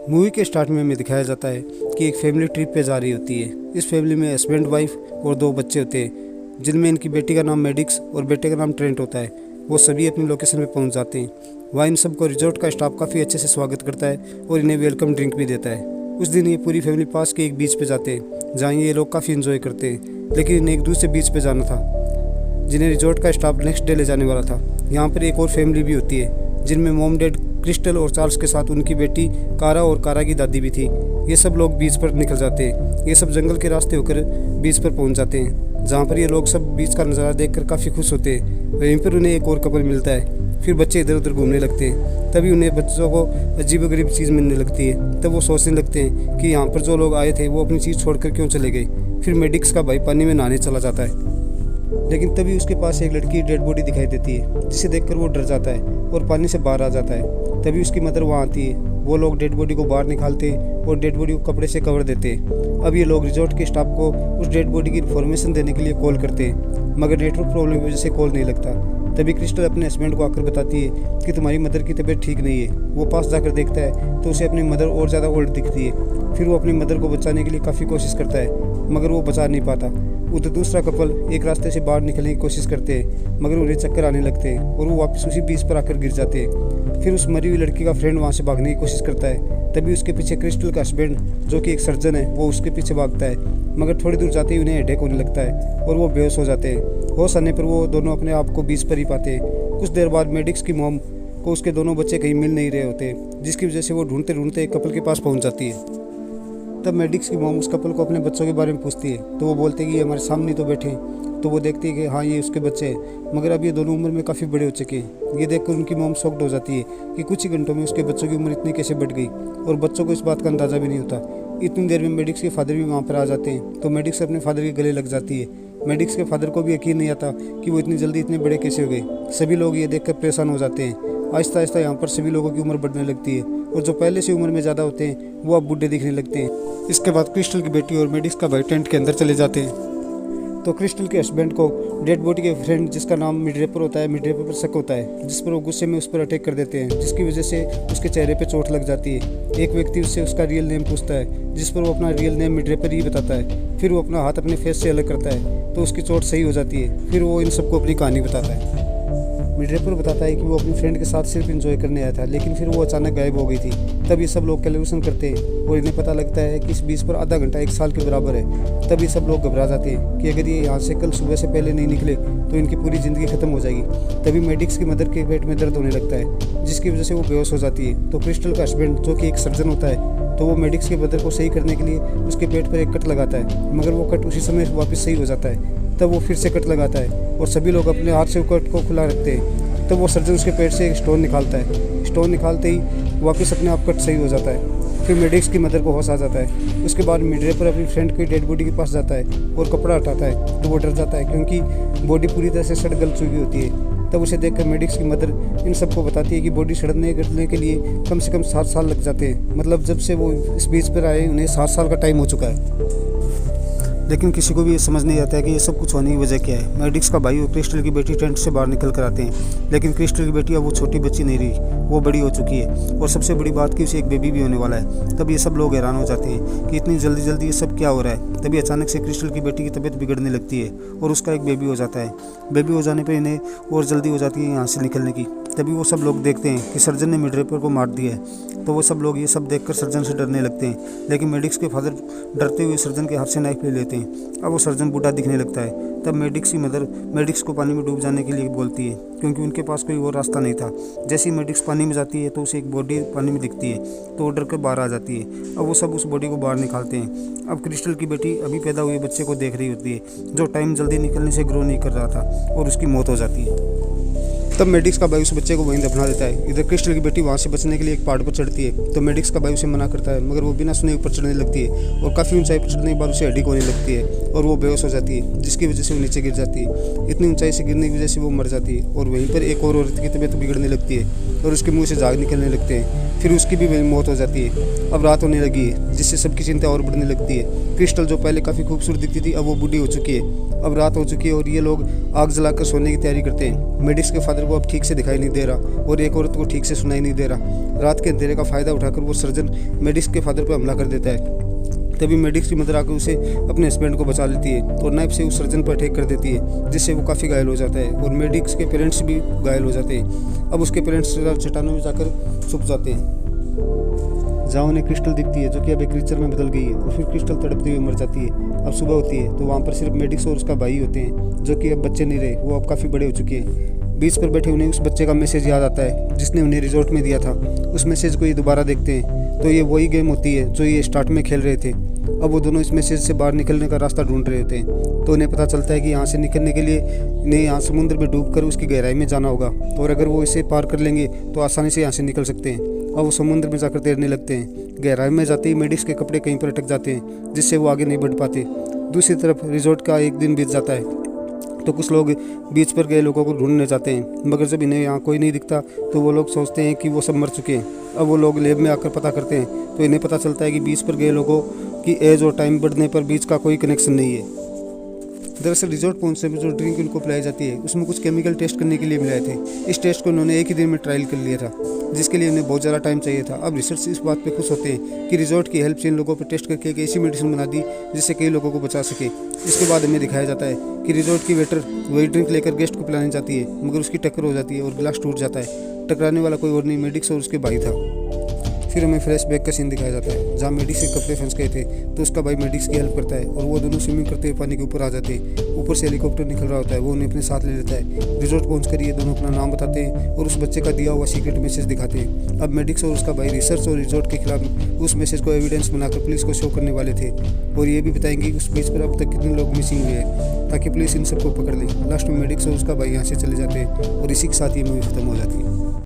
Movie के start में हमें दिखाया जाता है कि एक फैमिली ट्रिप पे जा रही होती है। इस फैमिली में हस्बैंड वाइफ और 2 बच्चे होते हैं, जिनमें इनकी बेटी का नाम मैडिक्स और बेटे का नाम ट्रेंट होता है। वो सभी अपनी लोकेशन पे पहुंच जाते हैं। वहाँ इन सबको रिजॉर्ट का स्टाफ काफ़ी अच्छे से स्वागत करता है और इन्हें वेलकम ड्रिंक भी देता है। उस दिन ये पूरी फैमिली पास के एक बीच पे जाते हैं, जहाँ ये लोग काफ़ी इन्जॉय करते हैं। लेकिन इन्हें एक दूसरे बीच पे जाना था, जिन्हें रिजॉर्ट का स्टाफ नेक्स्ट डे ले जाने वाला था। यहाँ पर एक और फैमिली भी होती है, जिनमें मॉम डैड क्रिस्टल और चार्ल्स के साथ उनकी बेटी कारा और कारा की दादी भी थी। ये सब लोग बीच पर निकल जाते हैं। ये सब जंगल के रास्ते होकर बीच पर पहुंच जाते हैं, जहाँ पर ये लोग सब बीच का नज़ारा देखकर काफ़ी खुश होते हैं। वहीं पर उन्हें एक और कपल मिलता है। फिर बच्चे इधर उधर घूमने लगते हैं। तभी उन्हें बच्चों को अजीबोगरीब चीज़ मिलने लगती है। तब वो सोचने लगते हैं कि यहाँ पर जो लोग आए थे वो अपनी चीज़ छोड़कर क्यों चले गए। फिर मेडिक्स का भाई पानी में नहाने चला जाता है, लेकिन तभी उसके पास एक लड़की की डेड बॉडी दिखाई देती है, जिसे देखकर वो डर जाता है और पानी से बाहर आ जाता है। तभी उसकी मदर वहाँ आती है। वो लोग डेड बॉडी को बाहर निकालते हैं और डेड बॉडी को कपड़े से कवर देते हैं। अब ये लोग रिजॉर्ट के स्टाफ को उस डेड बॉडी की इन्फॉर्मेशन देने के लिए कॉल करते हैं, मगर नेटवर्क प्रॉब्लम की वजह से कॉल नहीं लगता। तभी क्रिस्टल अपने हस्बैंड को आकर बताती है कि तुम्हारी मदर की तबीयत ठीक नहीं है। वो पास जाकर देखता है तो उसे अपनी मदर और ज़्यादा ओल्ड दिखती है। फिर वो अपनी मदर को बचाने के लिए काफ़ी कोशिश करता है, मगर वो बचा नहीं पाता। उधर दूसरा कपल एक रास्ते से बाहर निकलने की कोशिश करते हैं, मगर उन्हें चक्कर आने लगते हैं और वो वापस उसी बीच पर आकर गिर जाते हैं। फिर उस मरी हुई लड़की का फ्रेंड वहाँ से भागने की कोशिश करता है। तभी उसके पीछे क्रिस्टल का हस्बैंड, जो कि एक सर्जन है, वो उसके पीछे भागता है, मगर थोड़ी दूर जाते ही उन्हें हेडेक होने लगता है और वो बेहोश हो जाते हैं। होश आने पर वो दोनों अपने आप को बीच पर ही पाते हैं। कुछ देर बाद मेडिक्स की मॉम को उसके दोनों बच्चे कहीं मिल नहीं रहे होते, जिसकी वजह से वो ढूंढते ढूंढते एक कपल के पास पहुँच जाती है। तब मेडिक्स की मॉम उस कपल को अपने बच्चों के बारे में पूछती है, तो वो बोलते हैं कि ये हमारे सामने तो बैठे हैं। तो वो देखती है कि हाँ, ये उसके बच्चे हैं, मगर अब ये दोनों उम्र में काफ़ी बड़े हो चुके हैं। ये देखकर उनकी मॉम शॉक्ड हो जाती है कि कुछ ही घंटों में उसके बच्चों की उम्र इतनी कैसे बढ़ गई, और बच्चों को इस बात का अंदाज़ा भी नहीं होता। इतनी देर में मेडिक्स के फादर भी वहाँ पर आ जाते हैं, तो मेडिक्स अपने फादर के गले लग जाती है। मेडिक्स के फादर को भी यकीन नहीं आता कि वो इतनी जल्दी इतने बड़े कैसे हो गए। सभी लोग ये देखकर परेशान हो जाते हैं। आहिस्ता आहिस्ता यहाँ पर सभी लोगों की उम्र बढ़ने लगती है, और जो पहले से उम्र में ज़्यादा होते हैं वो अब बूढ़े दिखने लगते हैं। इसके बाद क्रिस्टल की बेटी और मेडिक्स का भाई टेंट के अंदर चले जाते हैं। तो क्रिस्टल के हस्बैंड को डेड बॉडी के फ्रेंड, जिसका नाम मिडरेपर होता है, मिडरेपर पर शक होता है, जिस पर वो गुस्से में उस पर अटैक कर देते हैं, जिसकी वजह से उसके चेहरे पे चोट लग जाती है। एक व्यक्ति उससे उसका रियल नेम पूछता है, जिस पर वो अपना रियल नेम मिडरेपर ही बताता है। फिर वो अपना हाथ अपने फेस से अलग करता है, तो उसकी चोट सही हो जाती है। फिर वो इन सबको अपनी कहानी बताता है। मिडरेपर बताता है कि वो अपनी फ्रेंड के साथ सिर्फ एंजॉय करने आया था, लेकिन फिर वो अचानक गायब हो गई थी। तब ये सब लोग कैलकुलेशन करते हैं और इन्हें पता लगता है कि इस बीच पर आधा घंटा 1 साल के बराबर है। तब ये सब लोग घबरा जाते हैं कि अगर ये यहाँ से कल सुबह से पहले नहीं निकले तो इनकी पूरी ज़िंदगी खत्म हो जाएगी। तभी मेडिक्स की मदर के पेट में दर्द होने लगता है, जिसकी वजह से वो बेहोश हो जाती है। तो क्रिस्टल का हस्बैंड, जो कि एक सर्जन होता है, तो वो मेडिक्स के मदर को सही करने के लिए उसके पेट पर एक कट लगाता है, मगर वो कट उसी समय वापस सही हो जाता है। तब वो फिर से कट लगाता है और सभी लोग अपने हाथ से कट को खुला रखते हैं। तब वो सर्जन उसके पेट से एक स्टोन निकालता है। स्टोन निकालते ही वापस अपने आप कट सही हो जाता है। फिर मेडिक्स की मदर को होश आ जाता है। उसके बाद मिडरेपर अपनी फ्रेंड की डेड बॉडी के पास जाता है और कपड़ा हटाता है, तो वो डर जाता है क्योंकि बॉडी पूरी तरह से सड़ गल चुकी होती है। तब उसे देखकर मेडिक्स की मदर इन सबको बताती है कि बॉडी सड़ने गलने के लिए कम से कम 7 साल लग जाते हैं। मतलब जब से वो इस बीच पर आए उन्हें 7 साल का टाइम हो चुका है। लेकिन किसी को भी ये समझ नहीं आता है कि ये सब कुछ होने की वजह क्या है। मेडिक्स का भाई और क्रिस्टल की बेटी टेंट से बाहर निकल कर आते हैं, लेकिन क्रिस्टल की बेटी अब वो छोटी बच्ची नहीं रही, वो बड़ी हो चुकी है। और सबसे बड़ी बात कि उसे एक बेबी भी होने वाला है। तब ये सब लोग हैरान हो जाते हैं कि इतनी जल्दी जल्दी ये सब क्या हो रहा है। तभी अचानक से क्रिस्टल की बेटी की तबीयत बिगड़ने लगती है और उसका एक बेबी हो जाता है। बेबी हो जाने पर इन्हें और जल्दी हो जाती है यहाँ से निकलने की। तभी वो सब लोग देखते हैं कि सर्जन ने मिडरेपर को मार दिया है। तो वो सब लोग ये सब देखकर सर्जन से डरने लगते हैं, लेकिन मेडिक्स के फादर डरते हुए सर्जन के हाथ से नाइफ ले लेते हैं। अब वो सर्जन बूढ़ा दिखने लगता है। तब मेडिक्स की मदर मेडिक्स को पानी में डूब जाने के लिए बोलती है, क्योंकि उनके पास कोई और रास्ता नहीं था। जैसे ही मेडिक्स पानी में जाती है तो उसे एक बॉडी पानी में दिखती है, तो वो डर कर बाहर आ जाती है। अब वो सब उस बॉडी को बाहर निकालते हैं। अब क्रिस्टल की बेटी अभी पैदा हुए बच्चे को देख रही होती है, जो टाइम जल्दी निकलने से ग्रो नहीं कर रहा था, और उसकी मौत हो जाती है। तब मेडिक्स का भाई उस बच्चे को वहीं दफना देता है। इधर क्रिस्टल की बेटी वहाँ से बचने के लिए एक पहाड़ पर चढ़ती है, तो मेडिक्स का भाई उसे मना करता है, मगर वो बिना सुने ऊपर चढ़ने लगती है और काफ़ी ऊंचाई पर चढ़ने के बाद उसे हेडेक होने लगती है और वो बेहोश हो जाती है, जिसकी वजह से वो नीचे गिर जाती है। इतनी ऊंचाई से गिरने की वजह से वो मर जाती है और वहीं पर एक और औरत की तबीयत बिगड़ने लगती है और उसके मुँह से झाग निकलने लगते हैं। फिर उसकी भी मौत हो जाती है। अब रात होने लगी है, जिससे सबकी चिंता और बढ़ने लगती है। क्रिस्टल, जो पहले काफ़ी खूबसूरत दिखती थी, अब वो बूढ़ी हो चुकी है। अब रात हो चुकी है और ये लोग आग जलाकर सोने की तैयारी करते हैं। मेडिक्स के फादर को अब ठीक से दिखाई नहीं दे रहा और एक औरत को ठीक से सुनाई नहीं दे रहा। रात के अंधेरे का फ़ायदा उठाकर वो सर्जन मेडिक्स के फादर पर हमला कर देता है। तभी मेडिक्स की मदर आकर उसे अपने हस्बैंड को बचा लेती है और नाइफ से उस सर्जन पर अटैक कर देती है, जिससे वो काफ़ी घायल हो जाता है और मेडिक्स के पेरेंट्स भी घायल हो जाते हैं। अब उसके पेरेंट्स चट्टानों में जाकर छुप जाते हैं, जहाँ उन्हें क्रिस्टल दिखती है जो कि अब एक क्रीचर में बदल गई है और फिर क्रिस्टल तड़पती हुई मर जाती है। अब सुबह होती है तो वहाँ पर सिर्फ मेडिक्स और उसका भाई होते हैं, जो कि अब बच्चे नहीं रहे, वो अब काफ़ी बड़े हो चुके हैं। बीच पर बैठे उन्हें उस बच्चे का मैसेज याद आता है जिसने उन्हें रिजॉर्ट में दिया था। उस मैसेज को ये दोबारा देखते हैं तो ये वही गेम होती है जो ये स्टार्ट में खेल रहे थे। अब वो दोनों इस मैसेज से बाहर निकलने का रास्ता ढूंढ रहे होते हैं, तो उन्हें पता चलता है कि यहाँ से निकलने के लिए इन्हें यहाँ समुद्र में डूबकर उसकी गहराई में जाना होगा और अगर वो इसे पार कर लेंगे तो आसानी से यहाँ से निकल सकते हैं। अब वो समुद्र में जाकर तैरने लगते हैं। गहराई में जाते ही मेडिक्स के कपड़े कहीं पर अटक जाते हैं, जिससे वो आगे नहीं बढ़ पाते। दूसरी तरफ रिजॉर्ट का एक दिन बीत जाता है तो कुछ लोग बीच पर गए लोगों को ढूंढने जाते हैं, मगर जब इन्हें यहाँ कोई नहीं दिखता तो वो लोग सोचते हैं कि वो सब मर चुके हैं। अब वो लोग लैब में आकर पता करते हैं तो इन्हें पता चलता है कि बीच पर गए लोगों की एज और टाइम बढ़ने पर बीच का कोई कनेक्शन नहीं है। दरअसल रिजॉर्ट पहुंचने पर जो ड्रिंक उनको पिलाई जाती है उसमें कुछ केमिकल टेस्ट करने के लिए मिलाए थे। इस टेस्ट को उन्होंने एक ही दिन में ट्रायल कर लिया था, जिसके लिए उन्हें बहुत ज़्यादा टाइम चाहिए था। अब रिसर्च इस बात पे खुश होते हैं कि रिजॉर्ट की हेल्प से इन लोगों पर टेस्ट करके एक ऐसी मेडिसिन बना दी जिससे कई लोगों को बचा सके। इसके बाद हमें दिखाया जाता है कि रिजॉर्ट की वेटर वही ड्रिंक लेकर गेस्ट को पिलाने जाती है, मगर उसकी टक्कर हो जाती है और गिलास टूट जाता है। टकराने वाला कोई और नहीं, मेडिक्स और उसके भाई था। फिर हमें फ्लैशबैक का सीन दिखाया जाता है जहाँ मेडिक्स के कपड़े फंस गए थे तो उसका भाई मेडिक्स की हेल्प करता है और वो दोनों स्विमिंग करते हुए पानी के ऊपर आ जाते हैं। ऊपर से हेलीकॉप्टर निकल रहा होता है, वो उन्हें अपने साथ ले लेता है। रिजॉर्ट पहुंचकर ये दोनों अपना नाम बताते हैं और उस बच्चे का दिया हुआ सीक्रेट मैसेज दिखाते हैं। अब मेडिक्स और उसका भाई रिसर्च और रिजॉर्ट के खिलाफ उस मैसेज को एविडेंस बनाकर पुलिस को शो करने वाले थे और ये भी बताएंगे कि उस बीच पर अब तक कितने लोग मिसिंग हुए हैं ताकि पुलिस इन सबको पकड़ ले। लास्ट में मेडिक्स और उसका भाई यहाँ से चले जाते हैं और इसी के साथ ये मूवी खत्म हो जाती है।